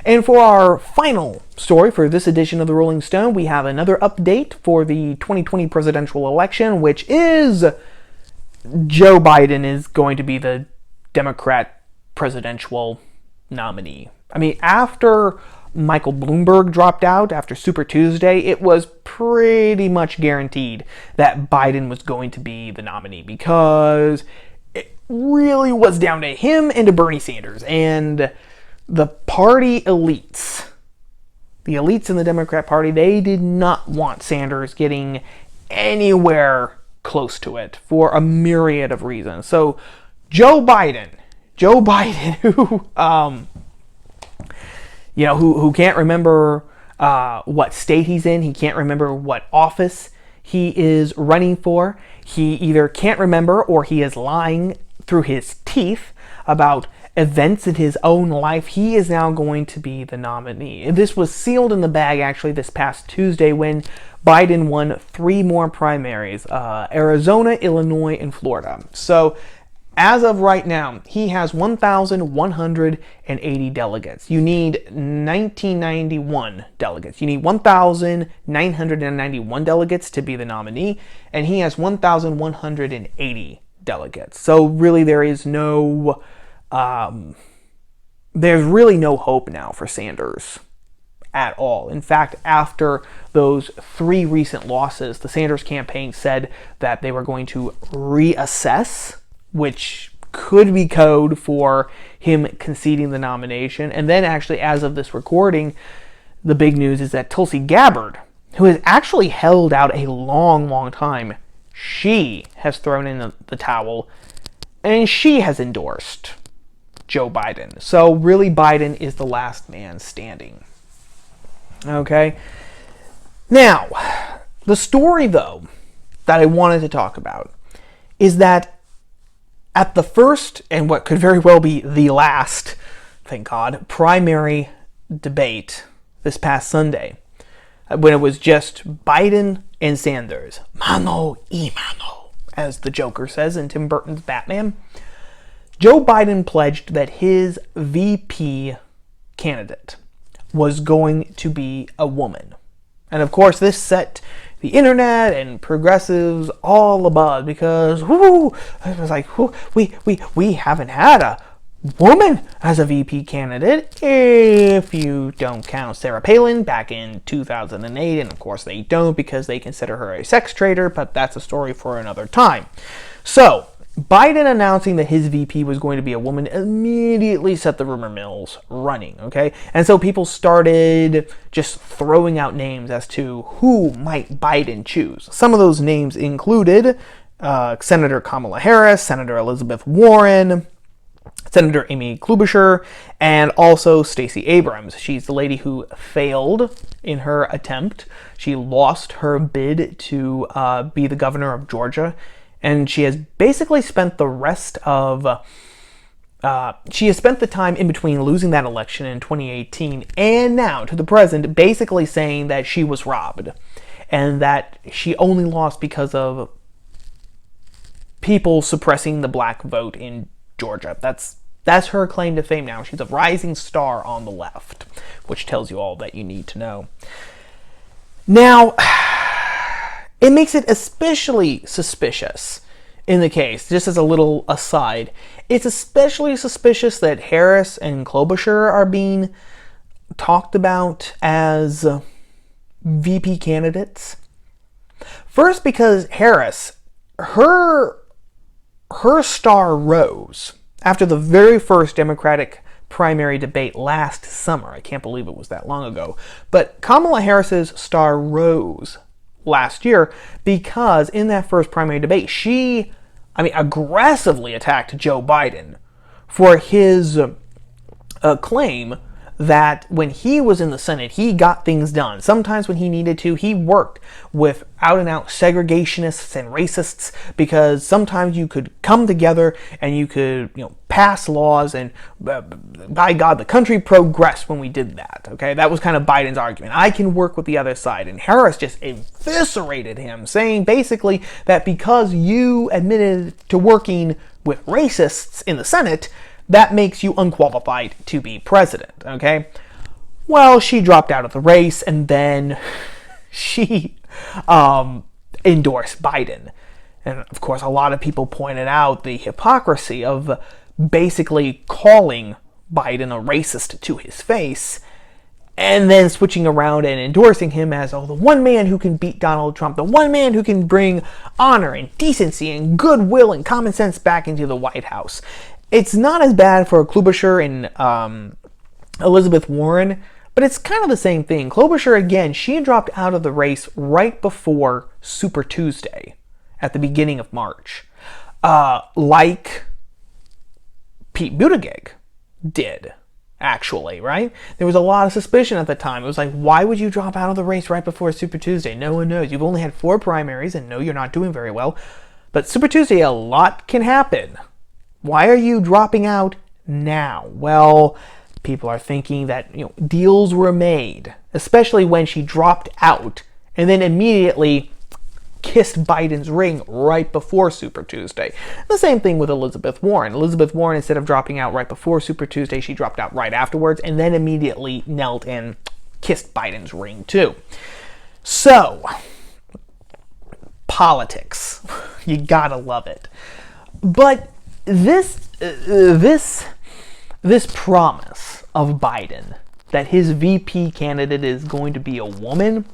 And for our final story for this edition of the Rolling Stone, we have another update for the 2020 presidential election, which is Joe Biden is going to be the Democrat presidential nominee. I mean, after Michael Bloomberg dropped out after Super Tuesday, it was pretty much guaranteed that Biden was going to be the nominee because it really was down to him and to Bernie Sanders. And the party elites, the elites in the Democrat Party, they did not want Sanders getting anywhere close to it for a myriad of reasons. So Joe Biden, who can't remember what state he's in, he can't remember what office he is running for. He either can't remember or he is lying through his teeth about events in his own life. He is now going to be the nominee. And this was sealed in the bag actually this past Tuesday when Biden won 3 more primaries, Arizona, Illinois, and Florida. So as of right now, he has 1,180 delegates. You need 1991 delegates. You need 1,991 delegates to be the nominee, and he has 1,180 delegates. So really there's really no hope now for Sanders at all. In fact, after those 3 recent losses, the Sanders campaign said that they were going to reassess, which could be code for him conceding the nomination. And then actually, as of this recording, the big news is that Tulsi Gabbard, who has actually held out a long time, she has thrown in the towel and she has endorsed Joe Biden. So really, Biden is the last man standing. Okay. Now, the story, though, that I wanted to talk about is that at the first, and what could very well be the last, thank God, primary debate this past Sunday, when it was just Biden and Sanders, mano y mano, as the Joker says in Tim Burton's Batman, Joe Biden pledged that his VP candidate was going to be a woman. And of course, this set the internet and progressives all abuzz because it was like, we haven't had a woman as a VP candidate if you don't count Sarah Palin back in 2008. And of course they don't because they consider her a sex traitor, but that's a story for another time. So Biden announcing that his VP was going to be a woman immediately set the rumor mills running, okay? And so people started just throwing out names as to who might Biden choose. Some of those names included Senator Kamala Harris, Senator Elizabeth Warren, Senator Amy Klobuchar, and also Stacey Abrams. She's the lady who failed in her attempt. She lost her bid to be the governor of Georgia. And she has basically spent the rest of, she has spent the time in between losing that election in 2018 and now to the present basically saying that she was robbed and that she only lost because of people suppressing the black vote in Georgia. That's her claim to fame now. She's a rising star on the left, which tells you all that you need to know. Now, it makes it especially suspicious in the case, just as a little aside, it's especially suspicious that Harris and Klobuchar are being talked about as VP candidates. First, because Harris, her star rose after the very first Democratic primary debate last summer. I can't believe it was that long ago. But Kamala Harris's star rose last year because in that first primary debate, she aggressively attacked Joe Biden for his claim that when he was in the Senate, he got things done. Sometimes when he needed to, he worked with out-and-out segregationists and racists because sometimes you could come together and you could, pass laws and, by God, the country progressed when we did that, okay? That was kind of Biden's argument. I can work with the other side. And Harris just eviscerated him, saying basically that because you admitted to working with racists in the Senate, that makes you unqualified to be president, okay? Well, she dropped out of the race, and then she endorsed Biden. And of course, a lot of people pointed out the hypocrisy of basically calling Biden a racist to his face, and then switching around and endorsing him as, oh, the one man who can beat Donald Trump, the one man who can bring honor and decency and goodwill and common sense back into the White House. It's not as bad for Klobuchar and Elizabeth Warren, but it's kind of the same thing. Klobuchar, again, she dropped out of the race right before Super Tuesday at the beginning of March, like Pete Buttigieg did, actually, right? There was a lot of suspicion at the time. It was like, why would you drop out of the race right before Super Tuesday? No one knows. You've only had 4 primaries, and no, you're not doing very well. But Super Tuesday, a lot can happen. Why are you dropping out now? Well, people are thinking that, deals were made, especially when she dropped out and then immediately kissed Biden's ring right before Super Tuesday. The same thing with Elizabeth Warren. Elizabeth Warren, instead of dropping out right before Super Tuesday, she dropped out right afterwards and then immediately knelt and kissed Biden's ring too. So, politics. You gotta love it. But this promise of Biden that his VP candidate is going to be a woman,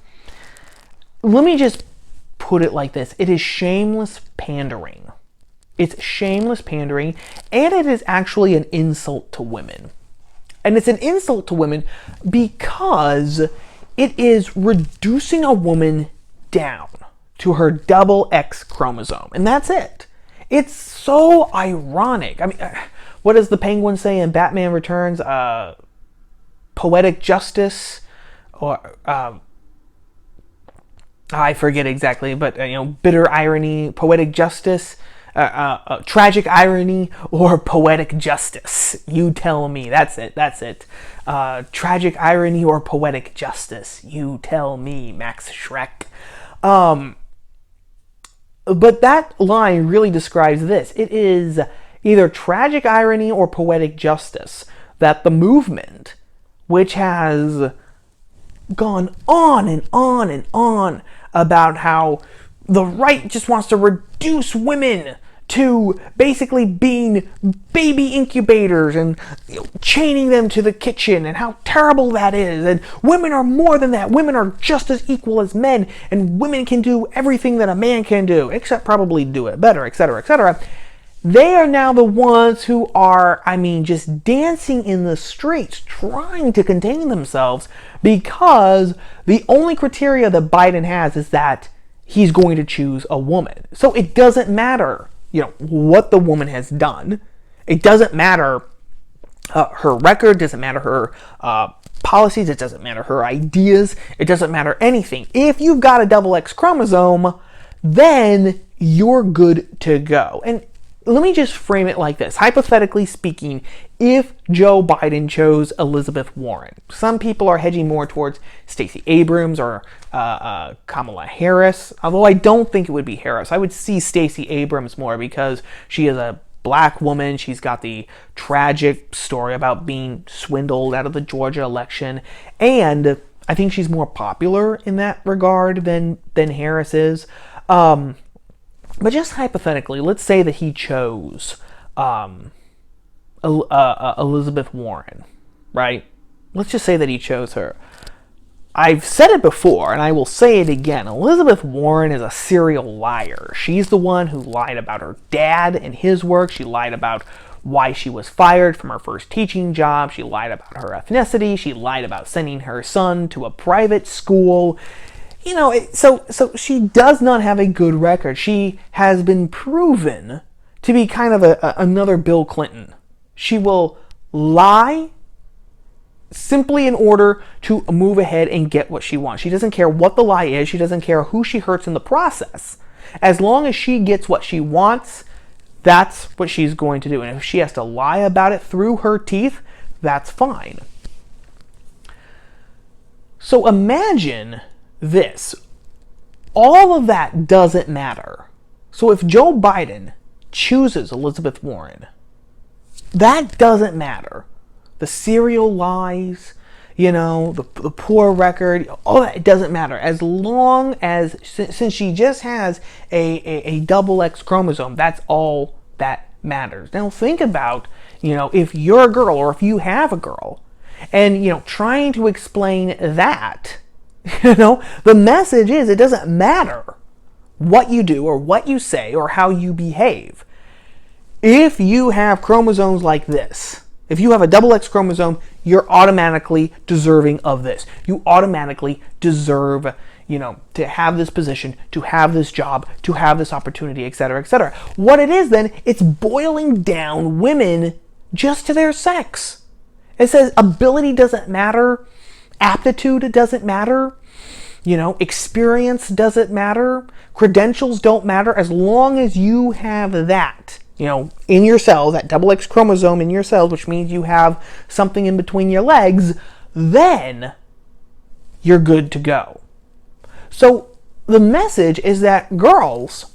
let me just put it like this. It is shameless pandering. It's shameless pandering, and it is actually an insult to women. And it's an insult to women because it is reducing a woman down to her double X chromosome. And that's it. It's so ironic. I mean, what does the Penguin say in Batman Returns? Poetic justice, or I forget exactly, but bitter irony, poetic justice, tragic irony, or poetic justice. You tell me. That's it. Tragic irony or poetic justice. You tell me, Max Schreck. But that line really describes this. It is either tragic irony or poetic justice that the movement, which has gone on and on and on about how the right just wants to reduce women to basically being baby incubators and chaining them to the kitchen, and how terrible that is, and women are more than that. Women are just as equal as men, and women can do everything that a man can do, except probably do it better, etc., etc. They are now the ones who are, just dancing in the streets, trying to contain themselves, because the only criteria that Biden has is that he's going to choose a woman. So it doesn't matter, what the woman has done. It doesn't matter her record, doesn't matter her policies, it doesn't matter her ideas, it doesn't matter anything. If you've got a double X chromosome, then you're good to go. And let me just frame it like this. Hypothetically speaking, if Joe Biden chose Elizabeth Warren, some people are hedging more towards Stacey Abrams or Kamala Harris, although I don't think it would be Harris. I would see Stacey Abrams more because she is a black woman. She's got the tragic story about being swindled out of the Georgia election, and I think she's more popular in that regard than Harris is. But just hypothetically, let's say that he chose Elizabeth Warren, right? Let's just say that he chose her. I've said it before, and I will say it again. Elizabeth Warren is a serial liar. She's the one who lied about her dad and his work. She lied about why she was fired from her first teaching job. She lied about her ethnicity. She lied about sending her son to a private school. So she does not have a good record. She has been proven to be kind of another Bill Clinton. She will lie simply in order to move ahead and get what she wants. She doesn't care what the lie is. She doesn't care who she hurts in the process. As long as she gets what she wants, that's what she's going to do. And if she has to lie about it through her teeth, that's fine. So imagine this. All of that doesn't matter. So if Joe Biden chooses Elizabeth Warren, that doesn't matter. The serial lies, the poor record, all that, it doesn't matter. As long as, since she just has a double X chromosome, that's all that matters. Now think about, if you're a girl or if you have a girl and, trying to explain that, the message is it doesn't matter what you do or what you say or how you behave. If you have chromosomes like this, if you have a double X chromosome, you're automatically deserving of this. You automatically deserve, to have this position, to have this job, to have this opportunity, etc., etc. What it is then, it's boiling down women just to their sex. It says ability doesn't matter, aptitude doesn't matter, experience doesn't matter, credentials don't matter, as long as you have that. In your cells, that double X chromosome in your cells, which means you have something in between your legs, then you're good to go. So the message is that girls,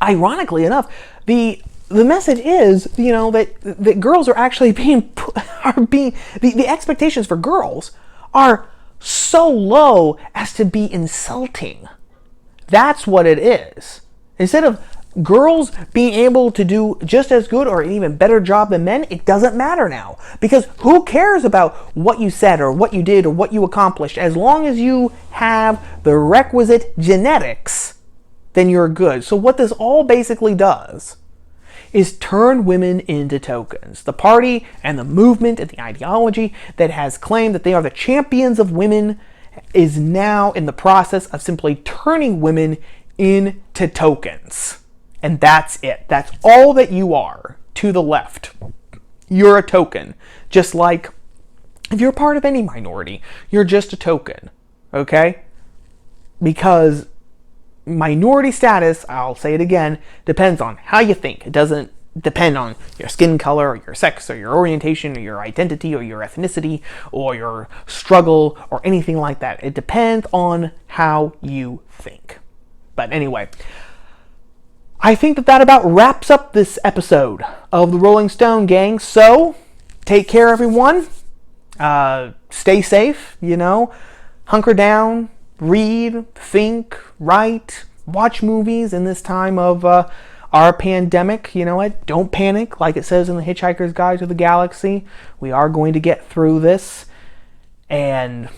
ironically enough, the message is, that girls are actually the expectations for girls are so low as to be insulting. That's what it is. Instead of girls being able to do just as good or an even better job than men, it doesn't matter now. Because who cares about what you said or what you did or what you accomplished? As long as you have the requisite genetics, then you're good. So what this all basically does is turn women into tokens. The party and the movement and the ideology that has claimed that they are the champions of women is now in the process of simply turning women into tokens. And that's it. That's all that you are to the left. You're a token. Just like if you're part of any minority, you're just a token. Okay? Because minority status, I'll say it again, depends on how you think. It doesn't depend on your skin color or your sex or your orientation or your identity or your ethnicity or your struggle or anything like that. It depends on how you think. But anyway, I think that about wraps up this episode of the Rolling Stone Gang. So, take care, everyone. Stay safe, hunker down, read, think, write, watch movies in this time of our pandemic. You know what? Don't panic, like it says in the Hitchhiker's Guide to the Galaxy. We are going to get through this, and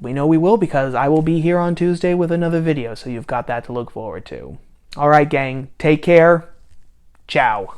we know we will, because I will be here on Tuesday with another video, so you've got that to look forward to. All right, gang, take care. Ciao.